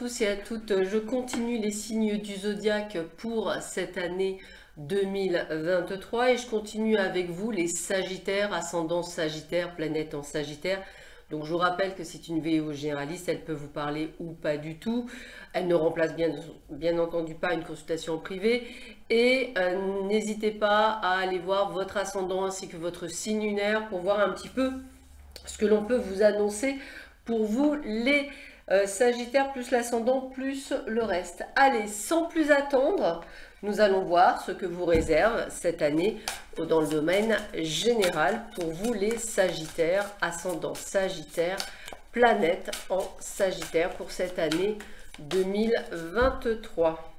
tous et à toutes, je continue les signes du zodiaque pour cette année 2023 et je continue avec vous les Sagittaires, ascendant Sagittaire, planète en Sagittaire. Donc je vous rappelle que c'est une vidéo généraliste, elle peut vous parler ou pas du tout. Elle ne remplace bien entendu pas une consultation privée. Et n'hésitez pas à aller voir votre ascendant ainsi que votre signe lunaire pour voir un petit peu ce que l'on peut vous annoncer pour vous les Sagittaires plus l'ascendant plus le reste. Allez, sans plus attendre, nous allons voir ce que vous réserve cette année dans le domaine général pour vous les Sagittaires, ascendant Sagittaire, planète en Sagittaire pour cette année 2023.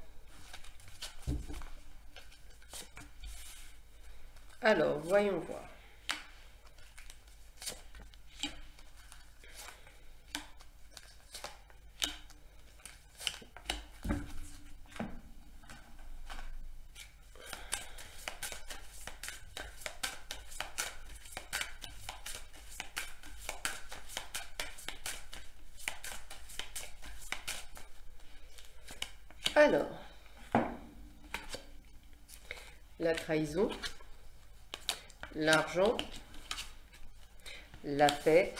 Alors, voyons voir. Alors, la trahison, l'argent, la paix,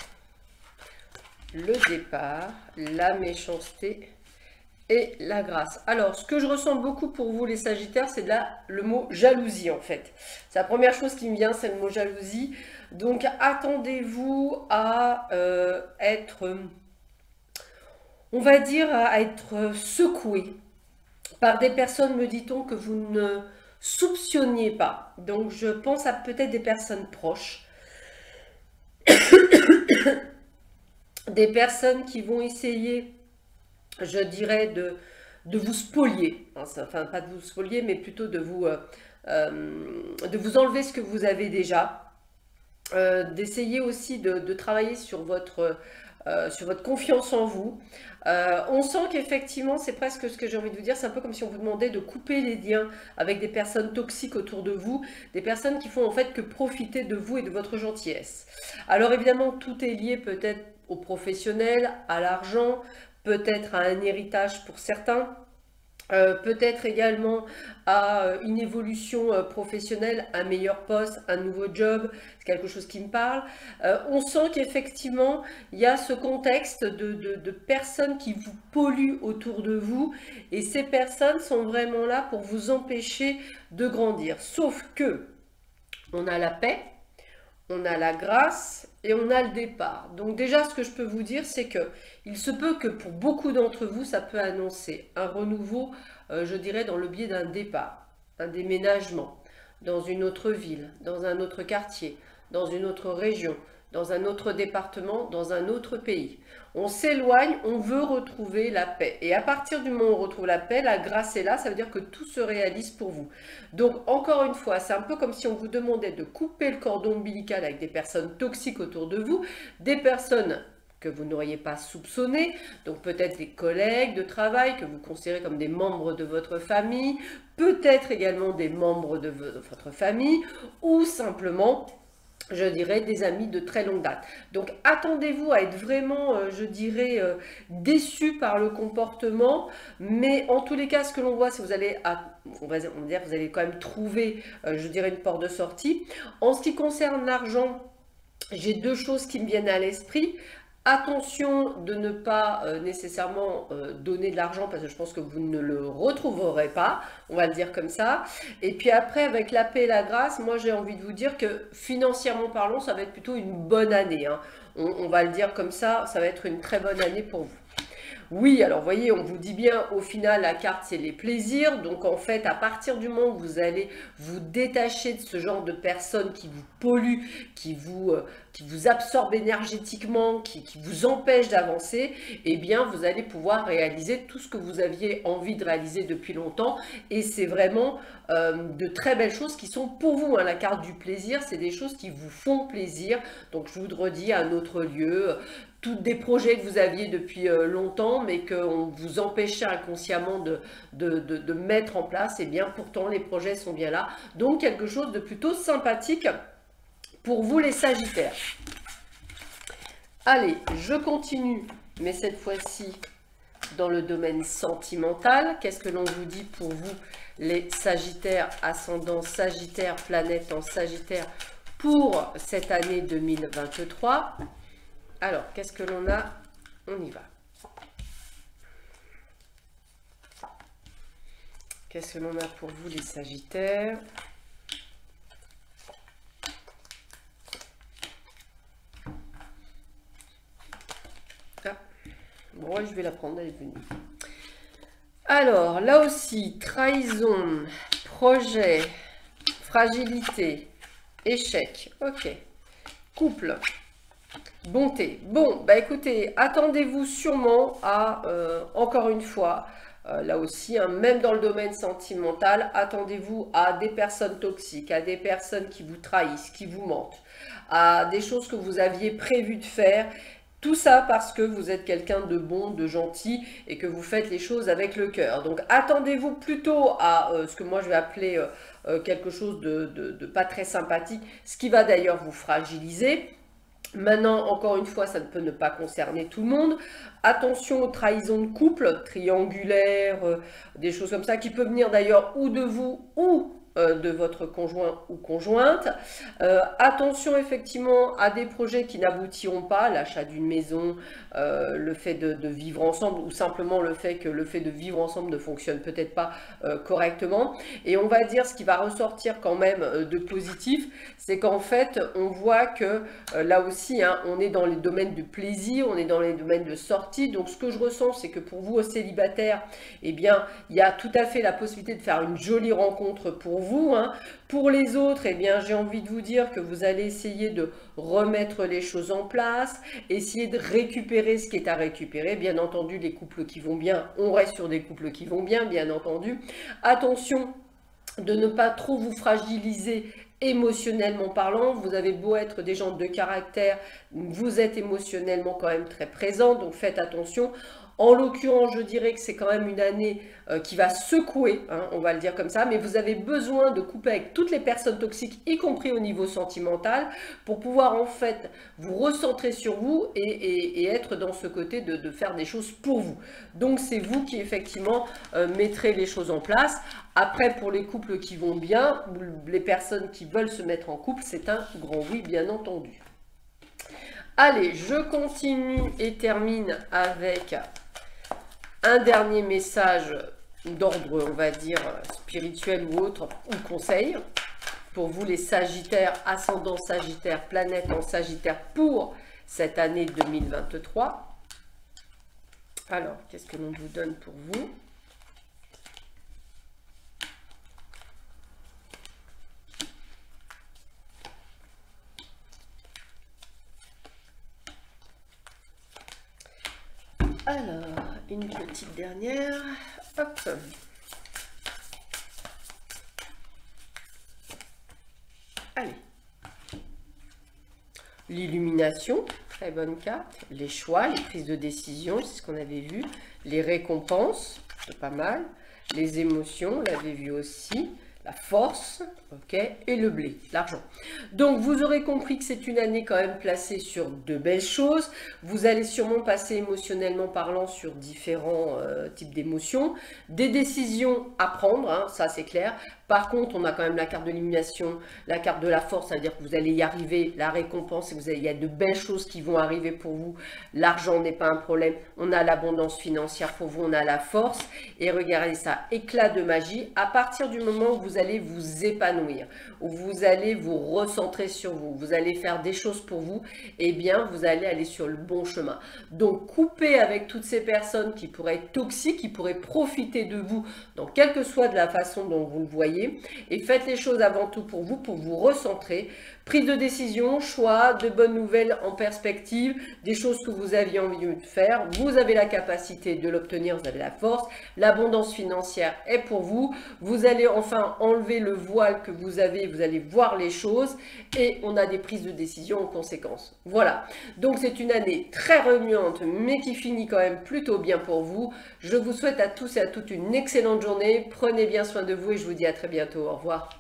le départ, la méchanceté et la grâce. Alors, ce que je ressens beaucoup pour vous les Sagittaires, c'est le mot jalousie en fait. C'est la première chose qui me vient, c'est le mot jalousie. Donc, attendez-vous à être, on va dire, à être secoué par des personnes, me dit-on, que vous ne soupçonniez pas. Donc, je pense à peut-être des personnes proches. Des personnes qui vont essayer, je dirais, de vous spolier. Enfin, pas de vous spolier, mais plutôt de vous enlever ce que vous avez déjà. D'essayer aussi de travailler sur votre confiance en vous. On sent qu'effectivement, c'est presque ce que j'ai envie de vous dire, c'est un peu comme si on vous demandait de couper les liens avec des personnes toxiques autour de vous, des personnes qui font en fait que profiter de vous et de votre gentillesse. Alors évidemment, tout est lié peut-être au professionnel, à l'argent, peut-être à un héritage pour certains. Peut-être également à une évolution professionnelle, un meilleur poste, un nouveau job, c'est quelque chose qui me parle. On sent qu'effectivement, il y a ce contexte de personnes qui vous polluent autour de vous et ces personnes sont vraiment là pour vous empêcher de grandir. Sauf que on a la paix, on a la grâce et on a le départ. Donc déjà, ce que je peux vous dire, c'est que il se peut que pour beaucoup d'entre vous, ça peut annoncer un renouveau, je dirais, dans le biais d'un départ, un déménagement, dans une autre ville, dans un autre quartier, dans une autre région, dans un autre département, dans un autre pays. On s'éloigne, on veut retrouver la paix. Et à partir du moment où on retrouve la paix, la grâce est là, ça veut dire que tout se réalise pour vous. Donc, encore une fois, c'est un peu comme si on vous demandait de couper le cordon ombilical avec des personnes toxiques autour de vous, des personnes que vous n'auriez pas soupçonnées, donc peut-être des collègues de travail que vous considérez comme des membres de votre famille, peut-être également des membres de votre famille, ou simplement, je dirais, des amis de très longue date. Donc attendez-vous à être vraiment, je dirais, déçu par le comportement, mais en tous les cas, ce que l'on voit, c'est que vous allez, on va dire, vous allez quand même trouver, je dirais, une porte de sortie. En ce qui concerne l'argent, j'ai deux choses qui me viennent à l'esprit. Attention de ne pas nécessairement donner de l'argent parce que je pense que vous ne le retrouverez pas, on va le dire comme ça. Et puis après, avec la paix et la grâce, moi j'ai envie de vous dire que financièrement parlant, ça va être plutôt une bonne année. Hein. On va le dire comme ça va être une très bonne année pour vous. Oui, alors vous voyez, on vous dit bien, au final, la carte, c'est les plaisirs. Donc, en fait, à partir du moment où vous allez vous détacher de ce genre de personnes qui vous polluent, qui vous absorbent énergétiquement, qui vous empêchent d'avancer, eh bien, vous allez pouvoir réaliser tout ce que vous aviez envie de réaliser depuis longtemps. Et c'est vraiment de très belles choses qui sont pour vous. Hein. La carte du plaisir, c'est des choses qui vous font plaisir. Donc, je vous le redis, un autre lieu, tous des projets que vous aviez depuis longtemps, mais qu'on vous empêchait inconsciemment de mettre en place, et bien pourtant les projets sont bien là. Donc quelque chose de plutôt sympathique pour vous les Sagittaires. Allez, je continue, mais cette fois-ci dans le domaine sentimental. Qu'est-ce que l'on vous dit pour vous, les Sagittaires, ascendant Sagittaire, planète en Sagittaire, pour cette année 2023? Alors, qu'est-ce que l'on a? On y va. Qu'est-ce que l'on a pour vous, les Sagittaires? Ah, bon, ouais, je vais la prendre, elle est venue. Alors, là aussi, trahison, projet, fragilité, échec. Ok. Couple. Bonté. Bon, bah écoutez, attendez-vous sûrement à, encore une fois, là aussi, hein, même dans le domaine sentimental, attendez-vous à des personnes toxiques, à des personnes qui vous trahissent, qui vous mentent, à des choses que vous aviez prévu de faire. Tout ça parce que vous êtes quelqu'un de bon, de gentil et que vous faites les choses avec le cœur. Donc attendez-vous plutôt à ce que moi je vais appeler quelque chose de pas très sympathique, ce qui va d'ailleurs vous fragiliser. Maintenant, encore une fois, ça ne peut ne pas concerner tout le monde. Attention aux trahisons de couple, triangulaires, des choses comme ça, qui peuvent venir d'ailleurs ou de vous ou de votre conjoint ou conjointe. Attention effectivement à des projets qui n'aboutiront pas, l'achat d'une maison, le fait de vivre ensemble ou simplement le fait que le fait de vivre ensemble ne fonctionne peut-être pas correctement. Et on va dire ce qui va ressortir quand même de positif, c'est qu'en fait on voit que là aussi hein, on est dans les domaines du plaisir, on est dans les domaines de sortie. Donc ce que je ressens, c'est que pour vous aux célibataires, eh bien il y a tout à fait la possibilité de faire une jolie rencontre pour vous, hein. Pour les autres, eh bien, j'ai envie de vous dire que vous allez essayer de remettre les choses en place, essayer de récupérer ce qui est à récupérer. Bien entendu, les couples qui vont bien, on reste sur des couples qui vont bien entendu. Attention de ne pas trop vous fragiliser émotionnellement parlant. Vous avez beau être des gens de caractère, vous êtes émotionnellement quand même très présent, donc faites attention. En l'occurrence, je dirais que c'est quand même une année qui va secouer, hein, on va le dire comme ça, mais vous avez besoin de couper avec toutes les personnes toxiques, y compris au niveau sentimental, pour pouvoir en fait vous recentrer sur vous et être dans ce côté de faire des choses pour vous. Donc c'est vous qui effectivement mettrez les choses en place. Après, pour les couples qui vont bien, les personnes qui veulent se mettre en couple, c'est un grand oui, bien entendu. Allez, je continue et termine avec un dernier message d'ordre, on va dire, spirituel ou autre, ou conseil. Pour vous les Sagittaires, ascendant Sagittaire, planète en Sagittaire pour cette année 2023. Alors, qu'est-ce que l'on vous donne pour vous ? Alors, une petite dernière, hop. Allez. L'illumination, très bonne carte. Les choix, les prises de décision, c'est ce qu'on avait vu. Les récompenses, c'est pas mal. Les émotions, on l'avait vu aussi. La force, ok, et le blé, l'argent. Donc vous aurez compris que c'est une année quand même placée sur de belles choses. Vous allez sûrement passer émotionnellement parlant sur différents types d'émotions. Des décisions à prendre, hein, ça c'est clair. Par contre, on a quand même la carte de l'illumination, la carte de la force, c'est-à-dire que vous allez y arriver, la récompense, il y a de belles choses qui vont arriver pour vous. L'argent n'est pas un problème. On a l'abondance financière pour vous, on a la force. Et regardez ça, éclat de magie. À partir du moment où vous allez vous épanouir, où vous allez vous recentrer sur vous, vous allez faire des choses pour vous, eh bien, vous allez aller sur le bon chemin. Donc, coupez avec toutes ces personnes qui pourraient être toxiques, qui pourraient profiter de vous, dans quelle que soit de la façon dont vous le voyez. Et faites les choses avant tout pour vous recentrer. Prise de décision, choix, de bonnes nouvelles en perspective, des choses que vous aviez envie de faire. Vous avez la capacité de l'obtenir, vous avez la force. L'abondance financière est pour vous. Vous allez enfin enlever le voile que vous avez, vous allez voir les choses. Et on a des prises de décision en conséquence. Voilà. Donc c'est une année très remuante, mais qui finit quand même plutôt bien pour vous. Je vous souhaite à tous et à toutes une excellente journée. Prenez bien soin de vous et je vous dis à très bientôt. Au revoir.